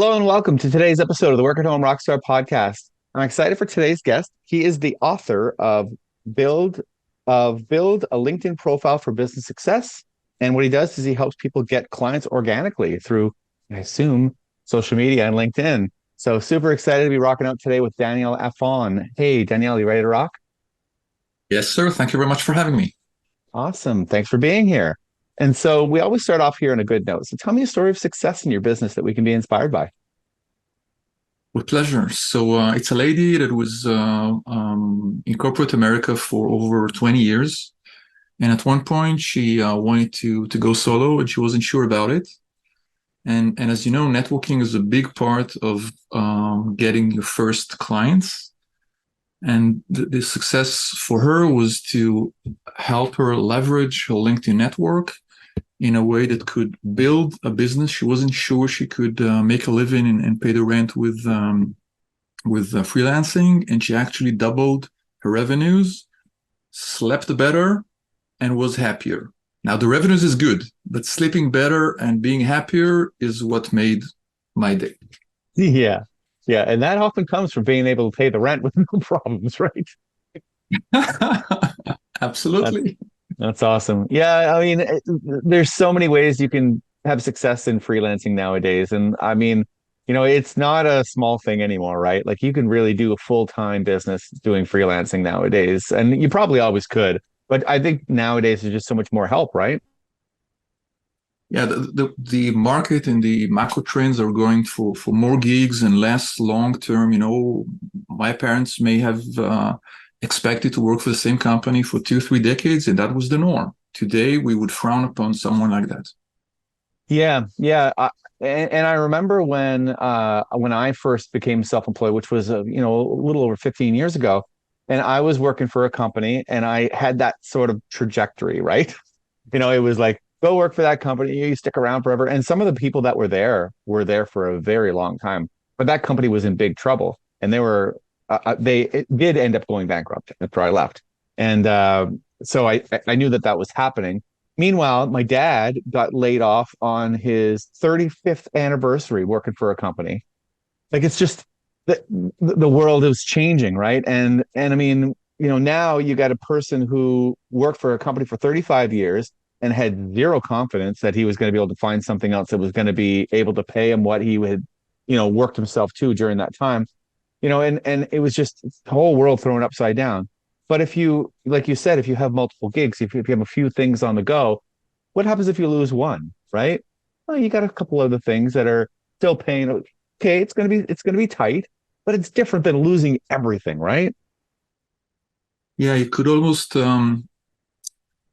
Hello and welcome to today's episode of the Work at Home Rockstar podcast. I'm excited for today's guest. He is the author of Build Build a LinkedIn Profile for Business Success. And what he does is he helps people get clients organically through, I assume, social media and LinkedIn. So super excited to be rocking out today with Daniel Alfon. Hey, Daniel, you ready to rock? Yes, sir. Thank you very much for having me. Awesome. Thanks for being here. And so we always start off here on a good note. So tell me a story of success in your business that we can be inspired by. With pleasure. It's a lady that was in corporate America for over 20 years. And at one point, she wanted to go solo and she wasn't sure about it. And as you know, networking is a big part of getting your first clients. And the success for her was to help her leverage her LinkedIn network in a way that could build a business. She wasn't sure she could make a living and pay the rent with freelancing, and she actually doubled her revenues, slept better, and was happier. Now the revenues is good, but sleeping better and being happier is what made my day. Yeah. Yeah. And that often comes from being able to pay the rent with no problems, right? That's Absolutely. that's awesome. Yeah, I mean, there's so many ways you can have success in freelancing nowadays. And I mean, it's not a small thing anymore, right? Like you can really do a full-time business doing freelancing nowadays. And you probably always could, but I think nowadays there's just so much more help, right? Yeah, the market and the macro trends are going for more gigs and less long term. My parents may have expected to work for the same company for 2, 3 decades, and that was the norm. Today, we would frown upon someone like that. Yeah, yeah. And I remember when I first became self-employed, which was a little over 15 years ago, and I was working for a company and I had that sort of trajectory, right? It was like go work for that company, you stick around forever. And some of the people that were there for a very long time, but that company was in big trouble, and they it did end up going bankrupt after I left. And so I knew that was happening. Meanwhile, my dad got laid off on his 35th anniversary working for a company. Like it's just the world is changing, right? And I mean, now you got a person who worked for a company for 35 years and had zero confidence that he was going to be able to find something else that was going to be able to pay him what he had, worked himself to during that time. And it was just the whole world thrown upside down. But if you, like you said, if you have multiple gigs, if you have a few things on the go, what happens if you lose one, right? Well, you got a couple other things that are still paying. Okay, it's gonna be tight, but it's different than losing everything, right? Yeah, you could almost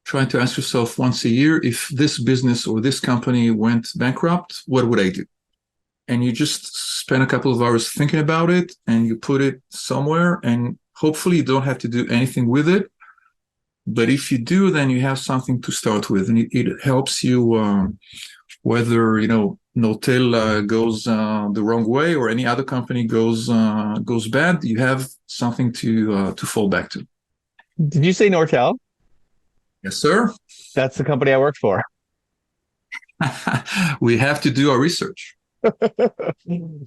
try to ask yourself once a year, if this business or this company went bankrupt, what would I do? And you just spend a couple of hours thinking about it and you put it somewhere, and hopefully you don't have to do anything with it. But if you do, then you have something to start with, and it helps you, whether Notel goes the wrong way or any other company goes bad. You have something to fall back to. Did you say Nortel? Yes, sir. That's the company I work for. We have to do our research.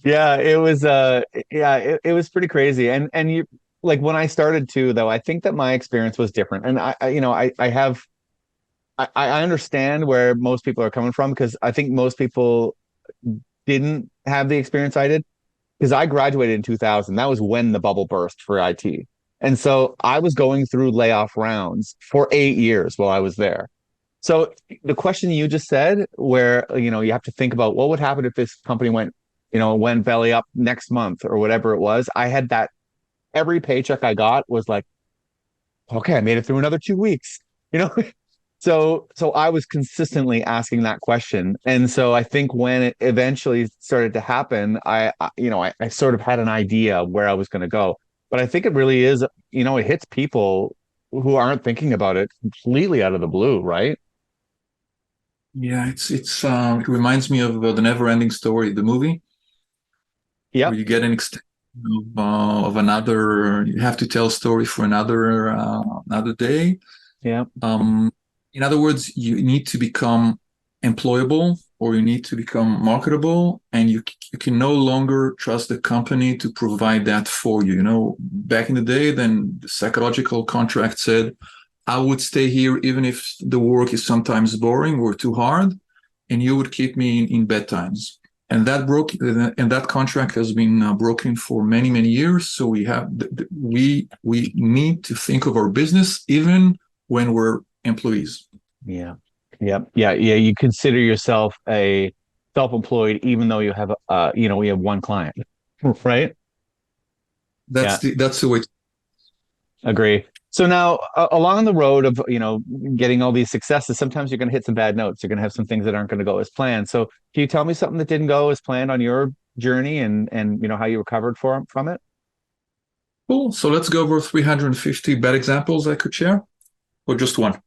Yeah, it was pretty crazy. And you like when I started too, though, I think that my experience was different. And I understand where most people are coming from because I think most people didn't have the experience I did because I graduated in 2000. That was when the bubble burst for IT. And so I was going through layoff rounds for 8 years while I was there. So the question you just said, where you have to think about what would happen if this company went belly up next month or whatever it was. I had that every paycheck I got was like, okay, I made it through another 2 weeks. You know, so I was consistently asking that question, and so I think when it eventually started to happen, I sort of had an idea of where I was going to go. But I think it really is, it hits people who aren't thinking about it completely out of the blue, right? Yeah, it reminds me of the Never Ending Story, the movie, where Yep. you get an extension of another. You have to tell a story for another day. Yep. Um, in other words, you need to become employable or you need to become marketable, and you can no longer trust the company to provide that for you. You know, back in the day, then the psychological contract said, I would stay here even if the work is sometimes boring or too hard, and you would keep me in bad times. And that contract has been broken for many years. So we need to think of our business even when we're employees. Yeah. Yeah. You consider yourself a self-employed, even though you have, we have one client, right? Yeah, That's the way. agree. So now, along the road of, getting all these successes, sometimes you're going to hit some bad notes. You're going to have some things that aren't going to go as planned. So can you tell me something that didn't go as planned on your journey and how you recovered from it? Cool. So let's go over 350 bad examples I could share, or just one.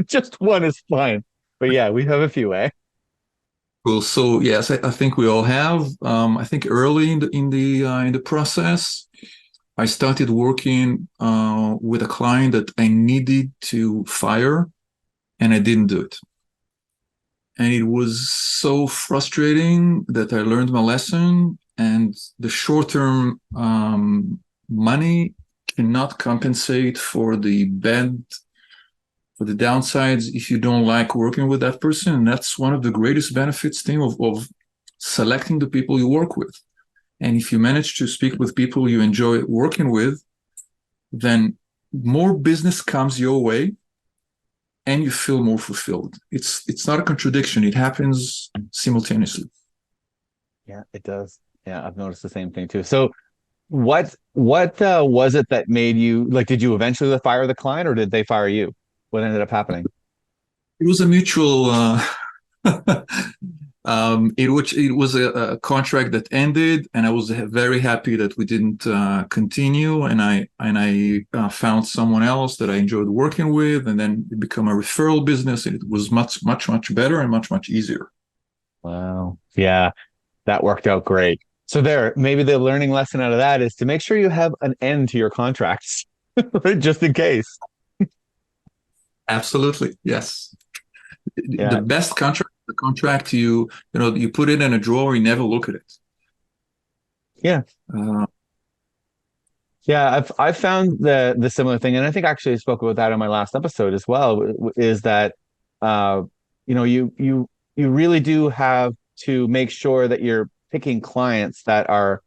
Just one is fine. But yeah, we have a few, eh? Cool. So yes, I think we all have. I think early in the process, I started working with a client that I needed to fire, and I didn't do it. And it was so frustrating that I learned my lesson. And the short-term money cannot compensate for the downsides if you don't like working with that person. And that's one of the greatest benefits, Tim, of selecting the people you work with. And if you manage to speak with people you enjoy working with, then more business comes your way and you feel more fulfilled. It's not a contradiction. It happens simultaneously. Yeah, it does. Yeah, I've noticed the same thing too. So what was it that made you like, did you eventually fire the client or did they fire you? What ended up happening? It was a mutual it was a contract that ended, and I was very happy that we didn't continue. And I found someone else that I enjoyed working with, and then it became a referral business, and it was much better and much easier. Wow. Yeah, that worked out great. So there, maybe the learning lesson out of that is to make sure you have an end to your contracts, right? Just in case. Absolutely, yes. The Yeah. best contract, the contract you put it in a drawer, you never look at it. Yeah. Uh, Yeah, I've found the similar thing, and I think actually I spoke about that in my last episode as well, is that uh you really do have to make sure that you're picking clients that are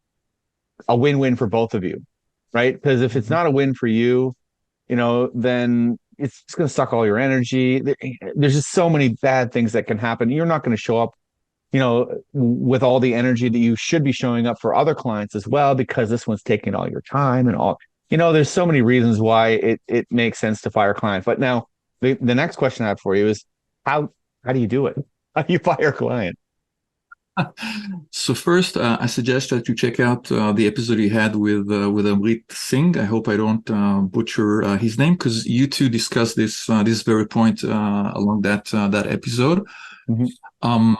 a win-win for both of you, right? Because if it's mhm. not a win for you, then it's just going to suck all your energy. There's just so many bad things that can happen. You're not going to show up, with all the energy that you should be showing up for other clients as well, because this one's taking all your time and all. There's so many reasons why it makes sense to fire a client. But now the next question I have for you is how do you do it? How do you fire a client? So first, I suggest that you check out the episode you had with Amrit Singh. I hope I don't butcher his name, because you two discussed this very point along that episode. Mhm. Um,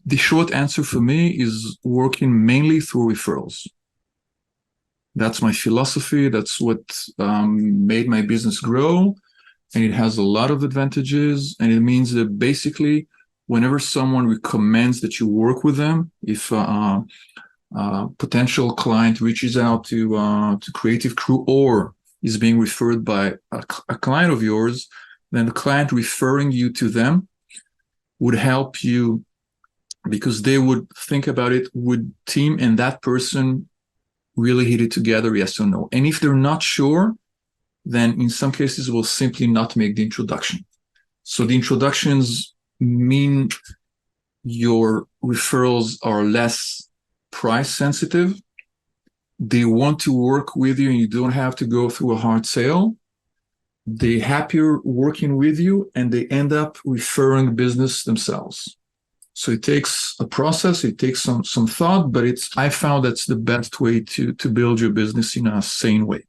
the short answer for me is working mainly through referrals. That's my philosophy. That's what made my business grow, and it has a lot of advantages. And it means that basically, whenever someone recommends that you work with them, if potential client reaches out to Creative Crew or is being referred by a client of yours, then the client referring you to them would help you, because they would think about it, would Tim and that person really hit it together, yes or no? And if they're not sure, then in some cases will simply not make the introduction. So the introductions mean your referrals are less price sensitive. They want to work with you and you don't have to go through a hard sale. They're happier working with you and they end up referring business themselves. So it takes a process, it takes some thought, but I found that's the best way to build your business in a sane way.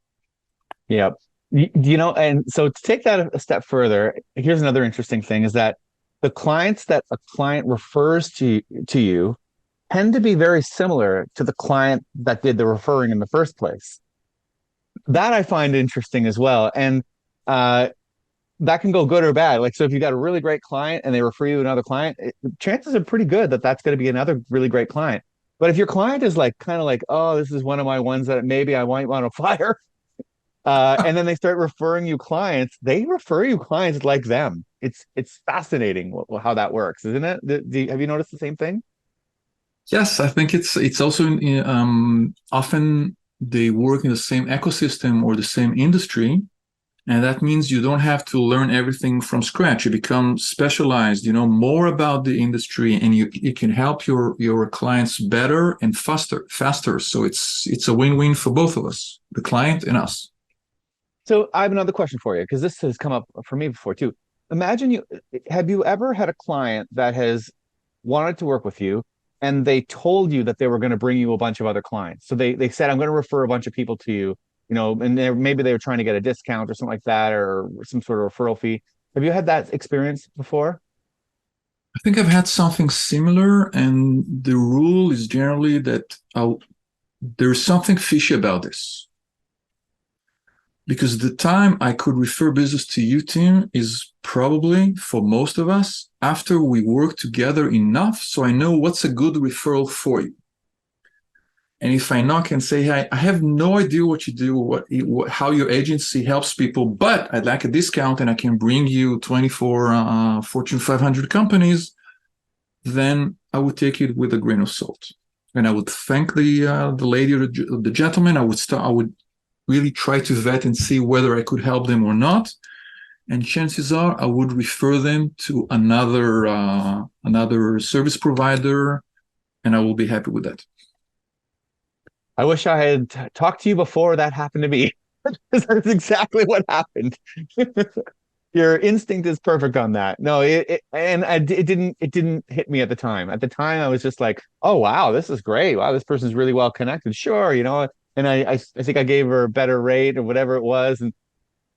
Yeah. And so to take that a step further, here's another interesting thing is that the clients that a client refers to you tend to be very similar to the client that did the referring in the first place. That I find interesting as well. And uh, that can go good or bad. Like, so if you got a really great client and they refer you another client, chances are pretty good that that's going to be another really great client. But if your client is like kind of like, oh, this is one of my ones that maybe I might want to fire, and then they start referring you clients, they refer you clients like them. It's fascinating how that works, isn't it? Have you noticed the same thing? Yes, I think it's also often they work in the same ecosystem or the same industry, and that means you don't have to learn everything from scratch. You become specialized, you know more about the industry, and you can help your clients better and faster. So it's a win-win for both of us, the client and us. So I have another question for you because this has come up for me before too. Imagine you have you ever had a client that has wanted to work with you and they told you that they were going to bring you a bunch of other clients. So they said, I'm going to refer a bunch of people to you, and maybe they were trying to get a discount or something like that or some sort of referral fee. Have you had that experience before? I think I've had something similar, and the rule is generally that there's something fishy about this. Because the time I could refer business to you, Tim, is probably for most of us after we work together enough so I know what's a good referral for you. And if I knock and say, hey, I have no idea what you do, how your agency helps people, but I'd like a discount and I can bring you 24 Fortune 500 companies, then I would take it with a grain of salt. And I would thank the lady or the gentleman. I would really try to vet and see whether I could help them or not. And chances are I would refer them to another service provider, and I will be happy with that. I wish I had talked to you before that happened to me. Because that's exactly what happened. Your instinct is perfect on that. No, it didn't hit me at the time. At the time, I was just like, oh wow, this is great. Wow, this person's really well connected. Sure, and I think I gave her a better rate or whatever it was. And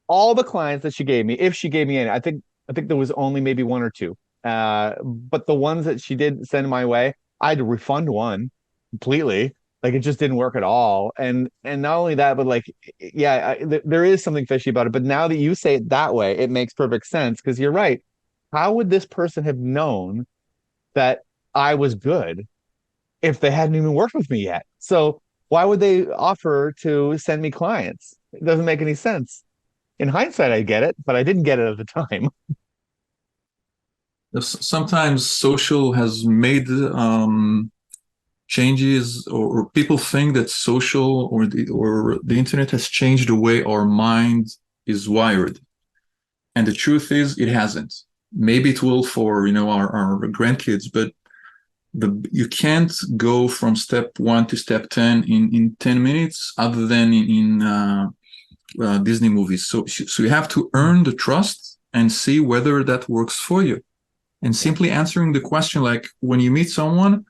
all the clients that she gave me, if she gave me any, I think there was only maybe one or two. But the ones that she did send my way, I had to refund one completely. Like it just didn't work at all. And not only that, but like, yeah, there is something fishy about it. But now that you say it that way, it makes perfect sense because you're right. How would this person have known that I was good if they hadn't even worked with me yet? So why would they offer to send me clients? It doesn't make any sense. In hindsight, I get it, but I didn't get it at the time. Sometimes social has made changes, or people think that social or the internet has changed the way our mind is wired. And the truth is, it hasn't. Maybe it will for our grandkids, but you can't go from step 1 to step 10 in 10 minutes, other than in Disney movies. So you have to earn the trust and see whether that works for you. And simply answering the question, like when you meet someone,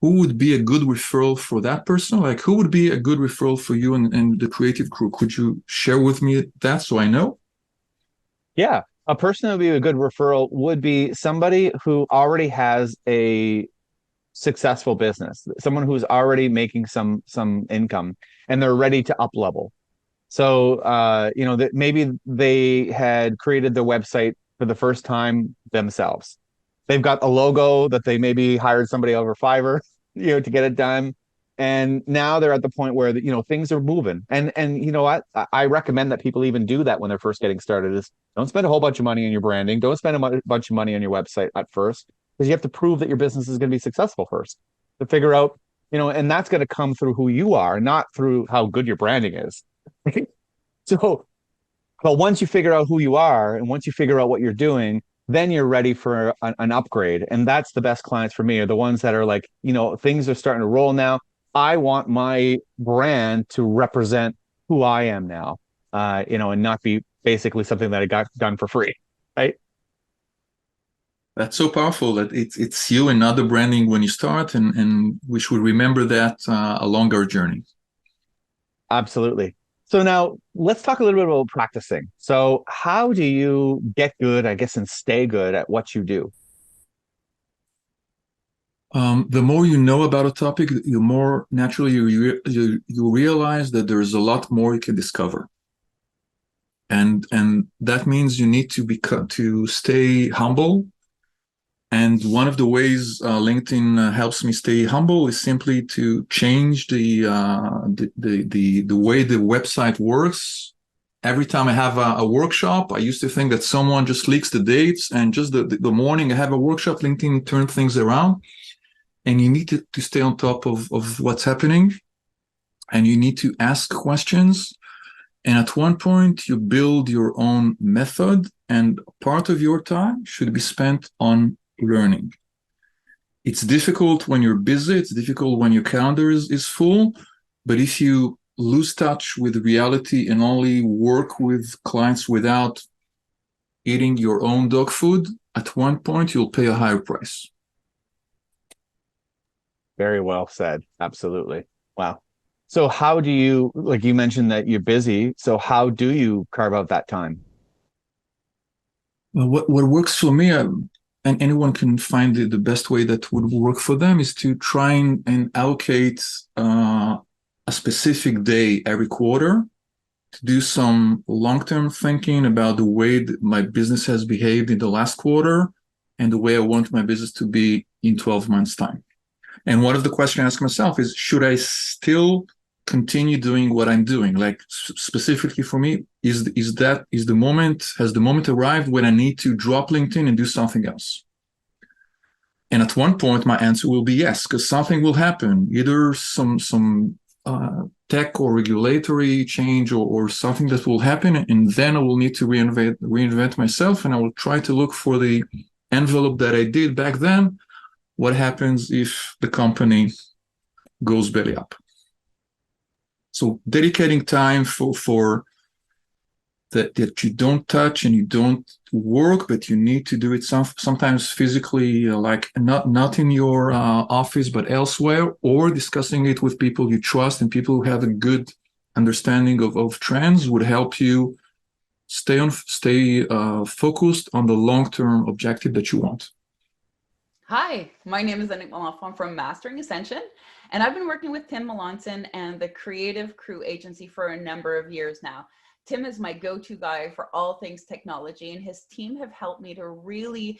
who would be a good referral for that person? Like who would be a good referral for you and the creative crew? Could you share with me that so I know? Yeah, a person who would be a good referral would be somebody who already has a successful business, someone who's already making some income and they're ready to up level. So that maybe they had created their website for the first time themselves. They've got a logo that they maybe hired somebody over Fiverr, to get it done. And now they're at the point where things are moving. And you know what? I recommend that people even do that when they're first getting started. Is don't spend a whole bunch of money on your branding. Don't spend a bunch of money on your website at first because you have to prove that your business is going to be successful first. To figure out, and that's going to come through who you are, not through how good your branding is. So, but once you figure out who you are and once you figure out what you're doing, then you're ready for an upgrade. And that's the best clients for me are the ones that are like, things are starting to roll now. I want my brand to represent who I am now, and not be basically something that I got done for free. Right. That's so powerful that it's you and not the branding when you start, and we should remember that along our journey. Absolutely. So now let's talk a little bit about practicing. So how do you get good, I guess, and stay good at what you do? The more you know about a topic, the more naturally you realize that there's a lot more you can discover. and that means you need to stay humble. And one of the ways LinkedIn helps me stay humble is simply to change the way the website works. Every time I have a workshop, I used to think that someone just leaks the dates, and just the morning I have a workshop, LinkedIn turn things around. And you need to stay on top of what's happening, and you need to ask questions. And at one point, you build your own method, and part of your time should be spent on learning. It's difficult when you're busy, it's difficult when your calendar is full, but if you lose touch with reality and only work with clients without eating your own dog food, at one point you'll pay a higher price. Very well said. Absolutely. Wow. So how do you, like you mentioned that you're busy, so how do you carve out that time? Well, what works for me, and anyone can find the best way that would work for them, is to try and allocate a specific day every quarter to do some long-term thinking about the way that my business has behaved in the last quarter and the way I want my business to be in 12 months' time. And one of the questions I ask myself is, should I still continue doing what I'm doing? Like specifically for me, has the moment arrived when I need to drop LinkedIn and do something else? And at one point, my answer will be yes, because something will happen, either some tech or regulatory change, or something that will happen, and then I will need to reinvent myself, and I will try to look for the envelope that I did back then. What happens if the company goes belly up? So dedicating time for that you don't touch and you don't work, but you need to do it sometimes physically, like not in your office, but elsewhere, or discussing it with people you trust and people who have a good understanding of trends, would help you stay focused on the long-term objective that you want. Hi, my name is Daniel Alfon from Mastering Ascension, and I've been working with Tim Melanson and the Creative Crew Agency for a number of years now. Tim is my go-to guy for all things technology, and his team have helped me to really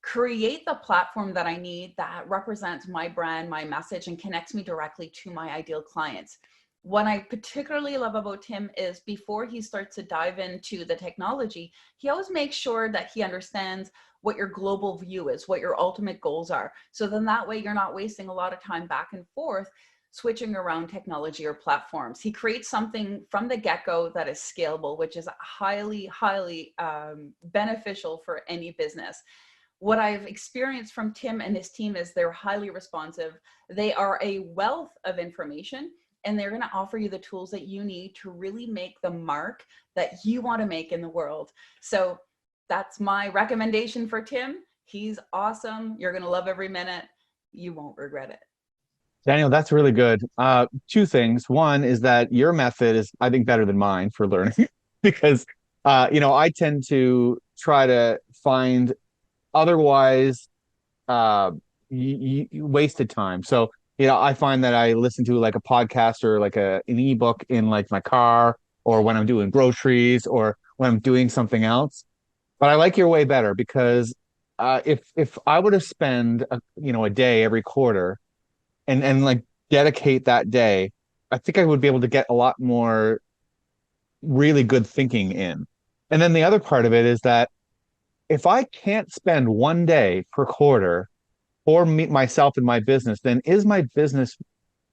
create the platform that I need that represents my brand, my message, and connects me directly to my ideal clients. What I particularly love about Tim is before he starts to dive into the technology, he always makes sure that he understands what your global view is, what your ultimate goals are. So then that way you're not wasting a lot of time back and forth switching around technology or platforms. He creates something from the get-go that is scalable, which is highly, highly beneficial for any business. What I've experienced from Tim and his team is they're highly responsive. They are a wealth of information, and they're going to offer you the tools that you need to really make the mark that you want to make in the world. So that's my recommendation for Tim. He's awesome. You're going to love every minute. You won't regret it. Daniel, that's really good. Two things. One is that your method is, I think, better than mine for learning because, I tend to try to find otherwise wasted time. So, I find that I listen to like a podcast or like an ebook in like my car, or when I'm doing groceries, or when I'm doing something else. But I like your way better because if I were to spend a day every quarter and like dedicate that day, I think I would be able to get a lot more really good thinking in. And then the other part of it is that if I can't spend one day per quarter for me, myself and my business, then is my business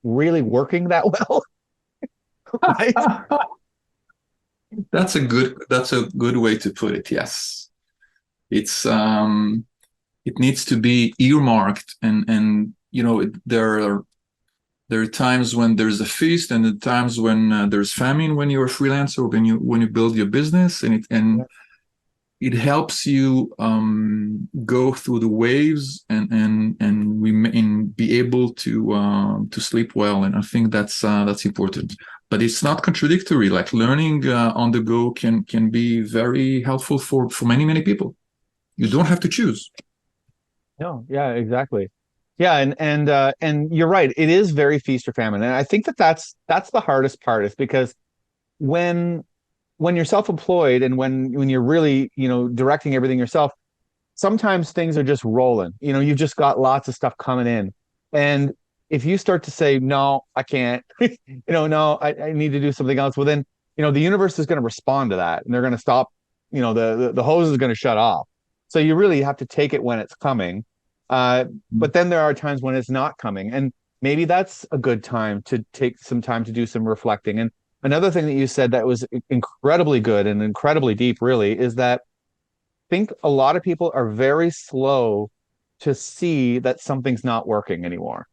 really working that well? Right? That's a good way to put it. Yes, it needs to be earmarked, and there are times when there's a feast, and the times when there's famine when you're a freelancer, when you build your business, and it helps you go through the waves and be able to sleep well. And I think that's important. But it's not contradictory. Like learning on the go can be very helpful for many people. You don't have to choose. No, yeah, exactly. Yeah, and you're right. It is very feast or famine, and I think that that's the hardest part, is because when when you're self-employed and when you're really, directing everything yourself, sometimes things are just rolling. You've just got lots of stuff coming in. And if you start to say, no, I can't, no, I need to do something else, well, then, the universe is going to respond to that and they're going to stop, the hose is going to shut off. So you really have to take it when it's coming. But then there are times when it's not coming. And maybe that's a good time to take some time to do some reflecting. And another thing that you said that was incredibly good and incredibly deep, really, is that I think a lot of people are very slow to see that something's not working anymore.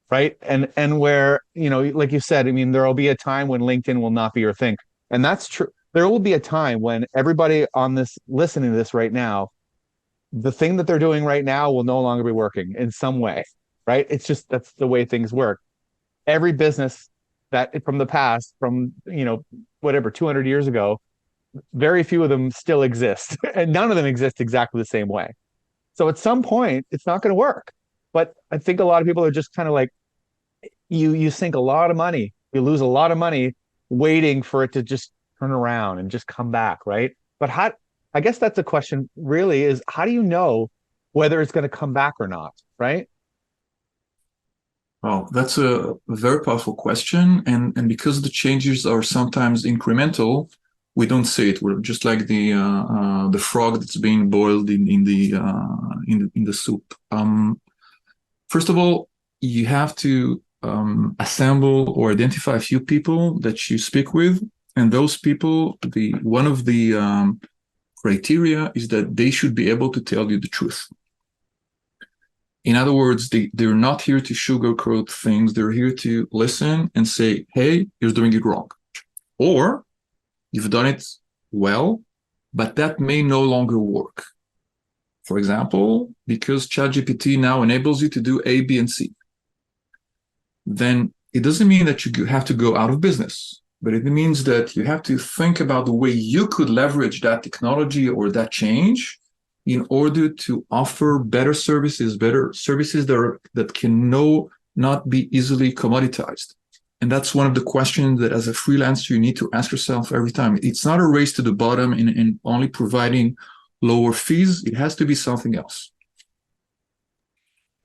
Right. And where, like you said, I mean, there will be a time when LinkedIn will not be your thing. And that's true. There will be a time when everybody on this listening to this right now, the thing that they're doing right now will no longer be working in some way. Right. It's just that's the way things work. Every business that from the past, from, whatever, 200 years ago, very few of them still exist. And none of them exist exactly the same way. So at some point, it's not going to work. But I think a lot of people are just kind of like, you sink a lot of money, you lose a lot of money waiting for it to just turn around and just come back, right? But I guess that's a question really, is how do you know whether it's going to come back or not, right? Well, that's a very powerful question, and because the changes are sometimes incremental, we don't see it. We're just like the frog that's being boiled in the soup. First of all, you have to assemble or identify a few people that you speak with, and those people, one of the criteria is that they should be able to tell you the truth. In other words, they're not here to sugarcoat things. They're here to listen and say, hey, you're doing it wrong. Or you've done it well, but that may no longer work. For example, because ChatGPT now enables you to do A, B, and C. Then it doesn't mean that you have to go out of business, but it means that you have to think about the way you could leverage that technology or that change in order to offer better services that can not be easily commoditized. And that's one of the questions that as a freelancer, you need to ask yourself every time. It's not a race to the bottom in only providing lower fees. It has to be something else.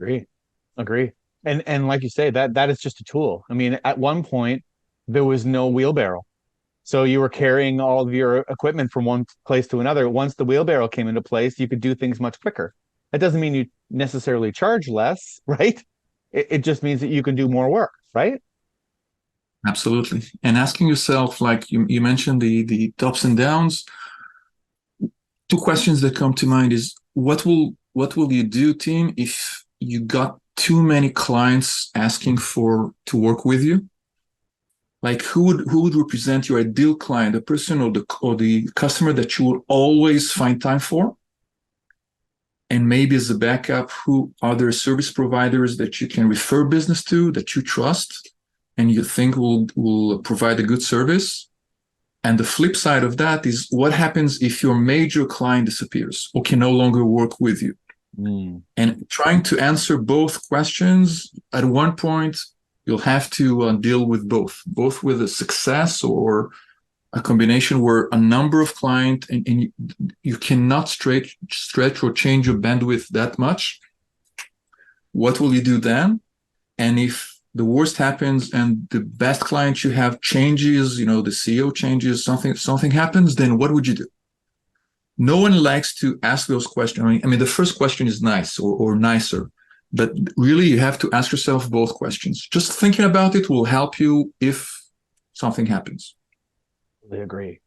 Agree. And like you say, that is just a tool. I mean, at one point, there was no wheelbarrow. So you were carrying all of your equipment from one place to another. Once the wheelbarrow came into place, you could do things much quicker. That doesn't mean you necessarily charge less, right? It just means that you can do more work, right? Absolutely. And asking yourself, like you mentioned the ups and downs, two questions that come to mind is what will you do, team, if you got too many clients asking to work with you? Like who would represent your ideal client, the person or the customer that you will always find time for? And maybe as a backup, who are there service providers that you can refer business to, that you trust and you think will provide a good service? And the flip side of that is what happens if your major client disappears or can no longer work with you? And trying to answer both questions at one point, you'll have to deal with both with a success or a combination where a number of clients and you cannot stretch or change your bandwidth that much. What will you do then? And if the worst happens and the best client you have changes, the CEO changes, something happens, then what would you do? No one likes to ask those questions. I mean, the first question is nice or nicer, but really you have to ask yourself both questions. Just thinking about it will help you if something happens. I agree.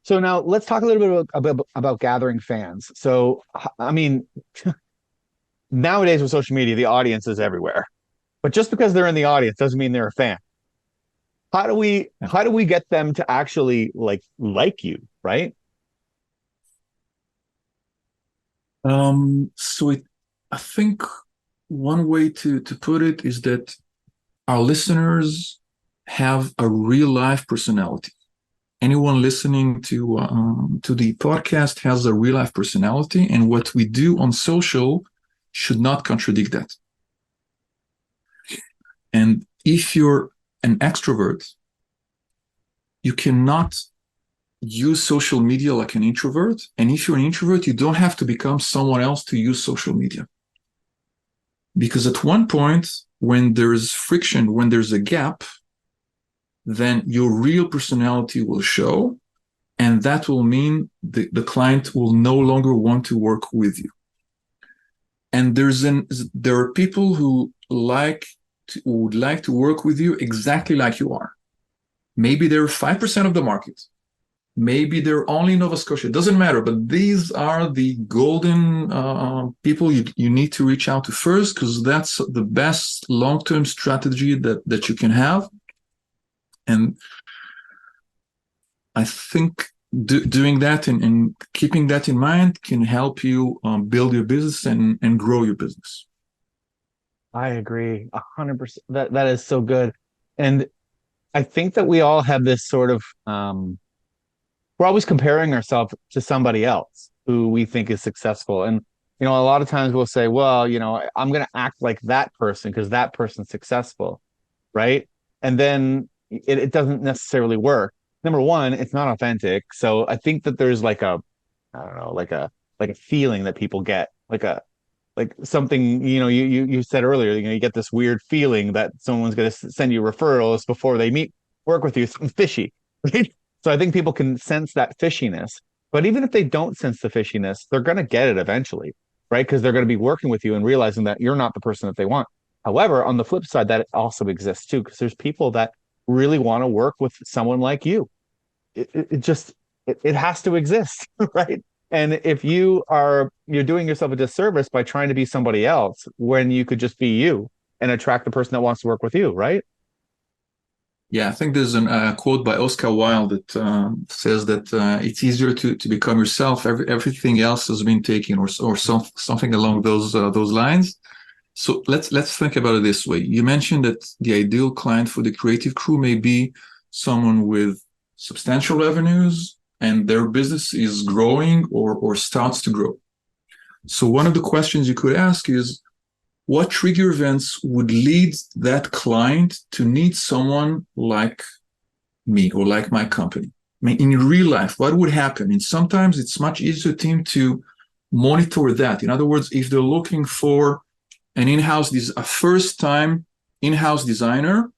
So now let's talk a little bit about gathering fans. So, I mean, nowadays with social media, the audience is everywhere. But just because they're in the audience doesn't mean they're a fan. How do we get them to actually like you, right? I think one way to put it is that our listeners have a real life personality. Anyone listening to the podcast has a real life personality, and what we do on social should not contradict that. And if you're an extrovert, you cannot use social media like an introvert. And if you're an introvert, you don't have to become someone else to use social media. Because at one point, when there's friction, when there's a gap, then your real personality will show, and that will mean the client will no longer want to work with you. And there are people who would like to work with you exactly like you are. Maybe they're 5% of the market. Maybe they're only Nova Scotia. It doesn't matter, but these are the golden people you need to reach out to first, because that's the best long-term strategy that you can have. And I think doing that and keeping that in mind can help you build your business and grow your business. I agree 100%. That is so good. And I think that we all have this sort of we're always comparing ourselves to somebody else who we think is successful. And a lot of times we'll say, well, I'm going to act like that person because that person's successful, right? And then it doesn't necessarily work. Number one, it's not authentic. So I think that there's like a, I don't know, like a feeling that people get, like something, you said earlier, you get this weird feeling that someone's going to send you referrals before they work with you, something fishy, right? So I think people can sense that fishiness, but even if they don't sense the fishiness, they're going to get it eventually, right? Because they're going to be working with you and realizing that you're not the person that they want. However, on the flip side, that also exists too, because there's people that really want to work with someone like you. It has to exist, right? And if you're doing yourself a disservice by trying to be somebody else when you could just be you and attract the person that wants to work with you, right? Yeah, I think there's a quote by Oscar Wilde that says that it's easier to become yourself. Everything else has been taken, or something along those lines. So let's think about it this way. You mentioned that the ideal client for the creative crew may be someone with substantial revenues and their business is growing or starts to grow. So one of the questions you could ask is, what trigger events would lead that client to need someone like me or like my company? I mean, in real life, what would happen? And sometimes it's much easier to monitor that. In other words, if they're looking for a first-time in-house designer,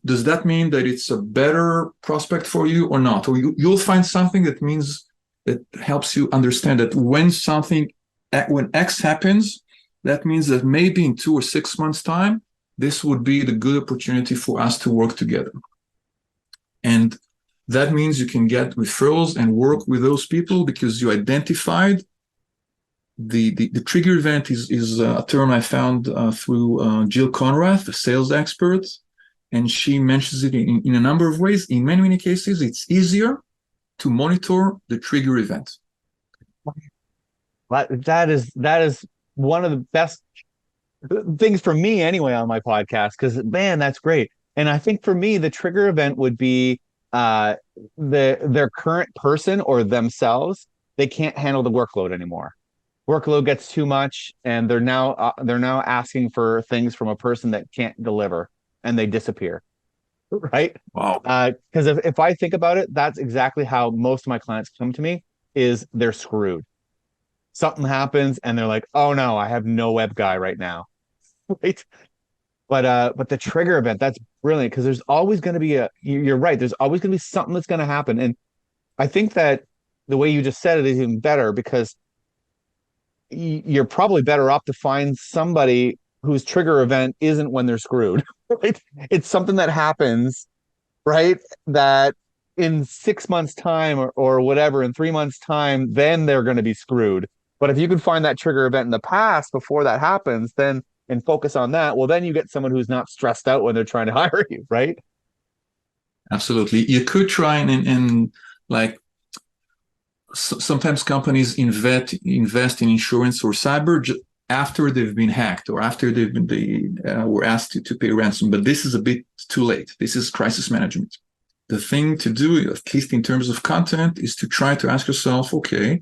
does that mean that it's a better prospect for you or not? Or you'll find something that helps you understand that when X happens, that means that maybe in 2 or 6 months' time, this would be the good opportunity for us to work together. And that means you can get referrals and work with those people because you identified the trigger event is a term I found through Jill Conrath, a sales expert, and she mentions it in a number of ways. In many, many cases, it's easier to monitor the trigger event. That is one of the best things for me anyway on my podcast, because man, that's great. And I think for me, the trigger event would be their current person or themselves. They can't handle the workload anymore. Workload gets too much, and they're now asking for things from a person that can't deliver, and they disappear. Right? Wow. Because if I think about it, that's exactly how most of my clients come to me. Is they're screwed. Something happens and they're like, oh no, I have no web guy right now. Right. But the trigger event, that's brilliant, because there's always going to be you're right, there's always going to be something that's going to happen. And I think that the way you just said it is even better, because you're probably better off to find somebody whose trigger event isn't when they're screwed. Right? It's something that happens, right? That in 6 months' time or whatever, in 3 months' time, then they're going to be screwed. But if you can find that trigger event in the past before that happens, then and focus on that, well, then you get someone who's not stressed out when they're trying to hire you, right? Absolutely. You could try and like sometimes companies invest in insurance or cyber after they've been hacked or after they were asked to pay ransom. But this is a bit too late. This is crisis management. The thing to do, at least in terms of content, is to try to ask yourself, okay,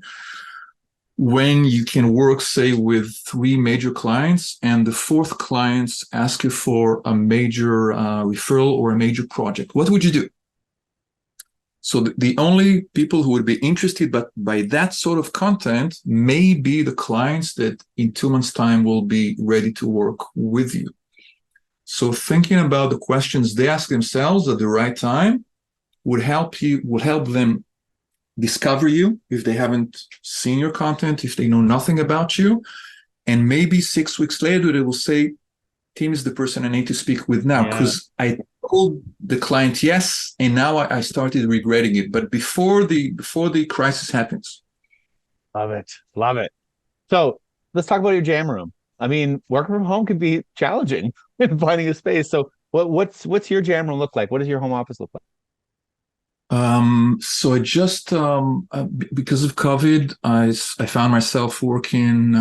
when you can work, say, with 3 major clients and the 4th client asks you for a major referral or a major project, what would you do? So the only people who would be interested by that sort of content may be the clients that in 2 months' time will be ready to work with you. So thinking about the questions they ask themselves at the right time would help them discover you if they haven't seen your content, if they know nothing about you. And maybe 6 weeks later, they will say, Tim is the person I need to speak with now, because I told the client yes, and now I started regretting it. But before the crisis happens. Love it. Love it. So let's talk about your jam room. I mean, working from home can be challenging in finding a space. So what's your jam room look like? What does your home office look like? So I just, because of COVID, I found myself working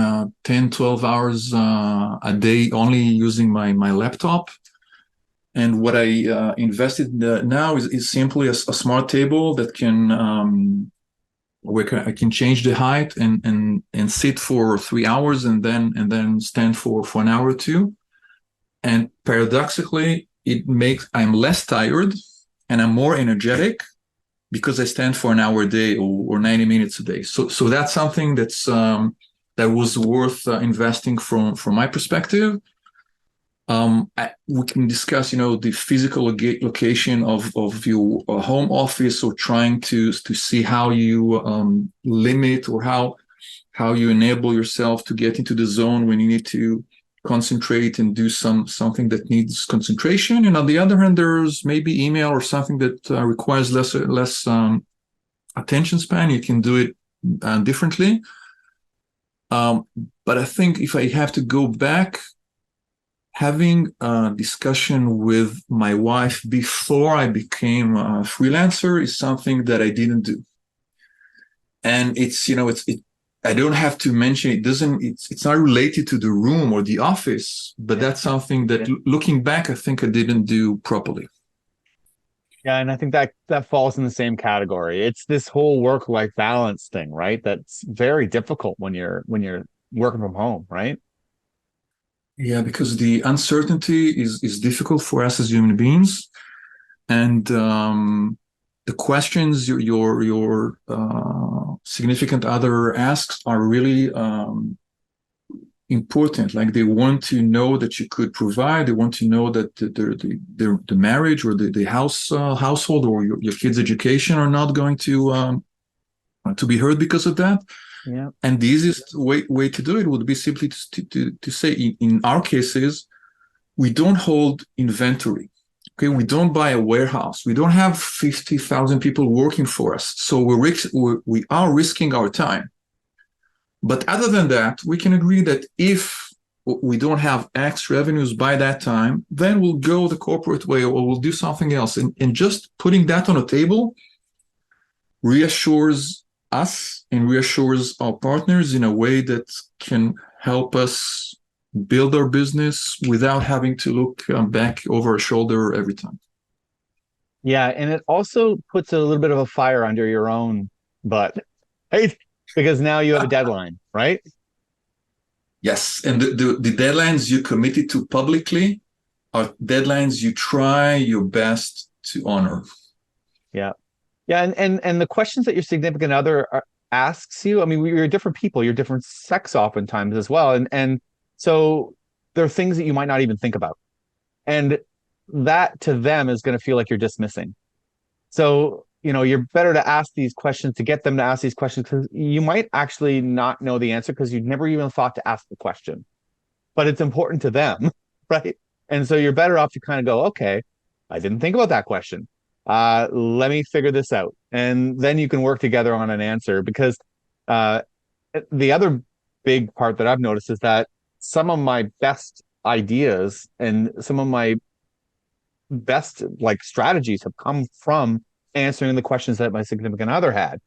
10, 12 hours a day, only using my laptop. And what I invested now is simply a smart table that can, where I can change the height and sit for 3 hours and then stand for an hour or two. And paradoxically, I'm less tired and I'm more energetic because I stand for an hour a day or 90 minutes a day. So that's something that was worth investing from my perspective. We can discuss, the physical location of your home office, or trying to see how you limit, or how you enable yourself to get into the zone when you need to concentrate and do something that needs concentration. And on the other hand, there's maybe email or something that requires less attention span. You can do it differently. But I think if I have to go back, having a discussion with my wife before I became a freelancer is something that I didn't do. And I don't have to mention it's not related to the room or the office, but that's something that looking back, I think I didn't do properly. Yeah, and I think that falls in the same category. It's this whole work-life balance thing, right? That's very difficult when you're working from home, right? Yeah, because the uncertainty is difficult for us as human beings, and the questions your significant other asks are really important. Like, they want to know that you could provide. They want to know that the marriage or the household or your kids' education are not going to be hurt because of that. Yeah. And the easiest way to do it would be simply to say, in our cases, we don't hold inventory. Okay, we don't buy a warehouse. We don't have 50,000 people working for us. So we are risking our time. But other than that, we can agree that if we don't have X revenues by that time, then we'll go the corporate way, or we'll do something else. And just putting that on a table reassures us and reassures our partners in a way that can help us build our business without having to look back over our shoulder every time. Yeah, and it also puts a little bit of a fire under your own butt, right? Because now you have a deadline, right? Yes, and the deadlines you committed to publicly are deadlines you try your best to honor. Yeah. Yeah, and the questions that your significant other asks you, I mean, you're different people, you're different sex oftentimes as well, and so there are things that you might not even think about, and that to them is going to feel like you're dismissing. So, you're better to ask these questions, to get them to ask these questions, because you might actually not know the answer because you've never even thought to ask the question, but it's important to them, right? And so you're better off to kind of go, okay, I didn't think about that question. Let me figure this out. And then you can work together on an answer, because uh, the other big part that I've noticed is that some of my best ideas and some of my best strategies have come from answering the questions that my significant other had,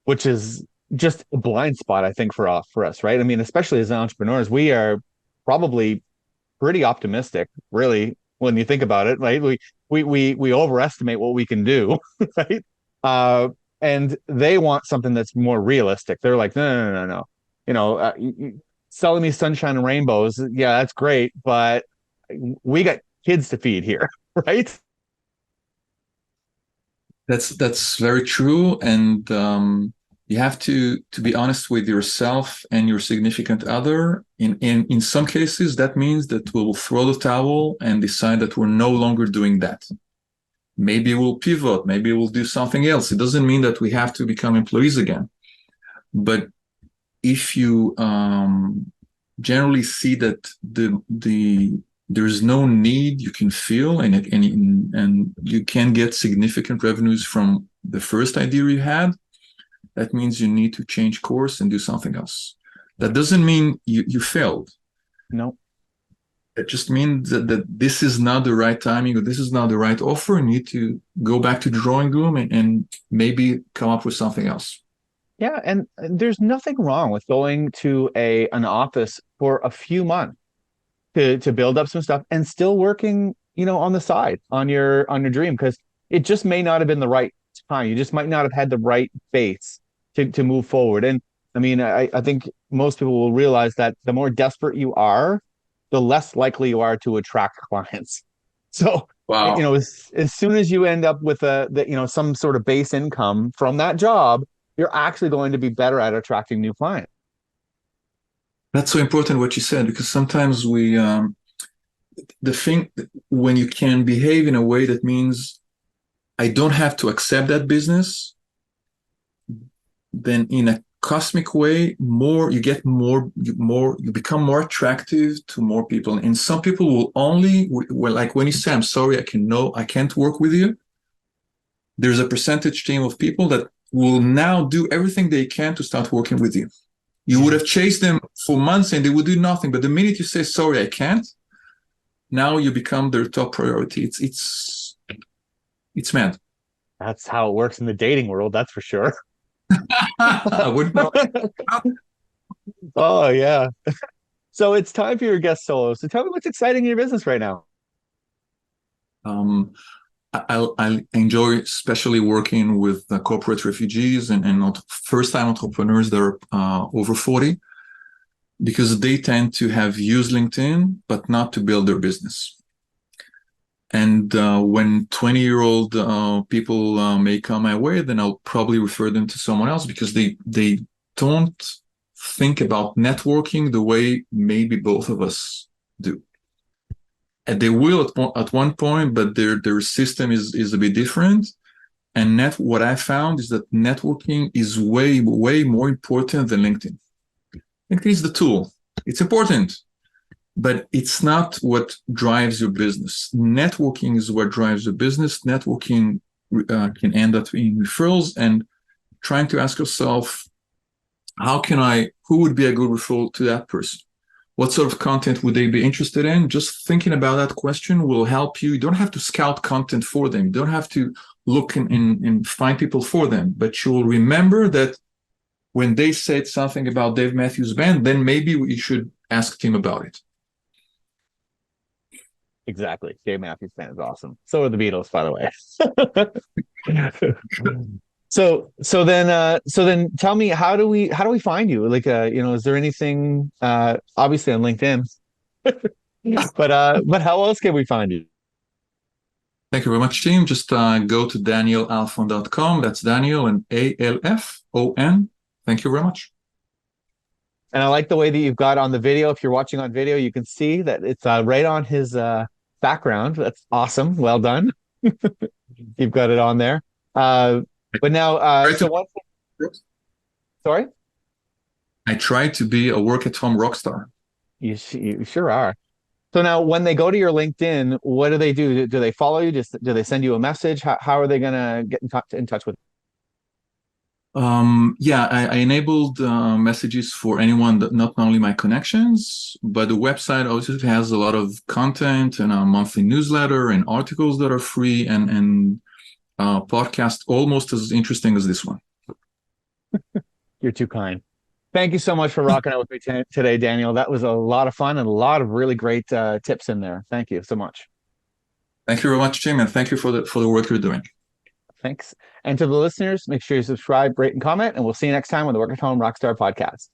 which is just a blind spot, I think, for us, right? I mean, especially as entrepreneurs, we are probably pretty optimistic, really, when you think about it, right? We overestimate what we can do, right? And they want something that's more realistic. They're like, no. Selling me sunshine and rainbows, yeah, that's great, but we got kids to feed here, right? That's very true, and you have to be honest with yourself and your significant other. In some cases, that means that we'll throw the towel and decide that we're no longer doing that. Maybe we'll pivot, maybe we'll do something else. It doesn't mean that we have to become employees again. But if you generally see that there's no need you can feel, and you can get significant revenues from the first idea you had, that means you need to change course and do something else. That doesn't mean you failed. No. It just means that this is not the right timing, or this is not the right offer. You need to go back to the drawing room and maybe come up with something else. Yeah, and there's nothing wrong with going to an office for a few months to build up some stuff and still working, on the side on your dream, because it just may not have been the right time. You just might not have had the right base to move forward. And I mean, I think most people will realize that the more desperate you are, the less likely you are to attract clients. So, Wow. as soon as you end up with some sort of base income from that job, you're actually going to be better at attracting new clients. That's so important what you said, because sometimes the thing, when you can behave in a way that means I don't have to accept that business, then in a cosmic way, you become more attractive to more people. And some people will like when you say, I'm sorry, I can't work with you. There's a percentage team of people that will now do everything they can to start working with you. You would have chased them for months and they would do nothing. But the minute you say, sorry, I can't, now you become their top priority. It's mad. That's how it works in the dating world, that's for sure. I wouldn't know. Oh, yeah. So it's time for your guest solo. So tell me what's exciting in your business right now. I enjoy especially working with corporate refugees and first-time entrepreneurs that are over 40, because they tend to have used LinkedIn, but not to build their business. And when 20-year-old people may come my way, then I'll probably refer them to someone else, because they don't think about networking the way maybe both of us do. And they will at one point, but their system is a bit different. And what I found is that networking is way, way more important than LinkedIn. LinkedIn is the tool. It's important, but it's not what drives your business. Networking is what drives your business. Networking can end up in referrals, and trying to ask yourself, who would be a good referral to that person? What sort of content would they be interested in? Just thinking about that question will help you. You don't have to scout content for them. You don't have to look and find people for them, but you will remember that when they said something about Dave Matthews Band, then maybe you should ask Tim about it. Exactly. Dave Matthews Band is awesome. So are the Beatles, by the way. So then tell me, how do we find you? Like, is there anything, obviously on LinkedIn, but how else can we find you? Thank you very much, Tim. Just go to danielalfon.com. That's Daniel and Alfon. Thank you very much. And I like the way that you've got on the video. If you're watching on video, you can see that it's right on his background. That's awesome. Well done. You've got it on there. But now, sorry? I try to be a work-at-home rock star. You sure are. So now, when they go to your LinkedIn, what do they do? Do they follow you? Do they send you a message? How are they going to get in touch with you? I enabled messages for anyone, that not only my connections, but the website also has a lot of content and a monthly newsletter and articles that are free, and podcast almost as interesting as this one. You're too kind. Thank you so much for rocking out with me today, Daniel. That was a lot of fun and a lot of really great tips in there. Thank you so much. Thank you very much, Tim, and thank you for the work you're doing. Thanks. And to the listeners, make sure you subscribe, rate, and comment, and we'll see you next time on the Work at Home Rockstar podcast.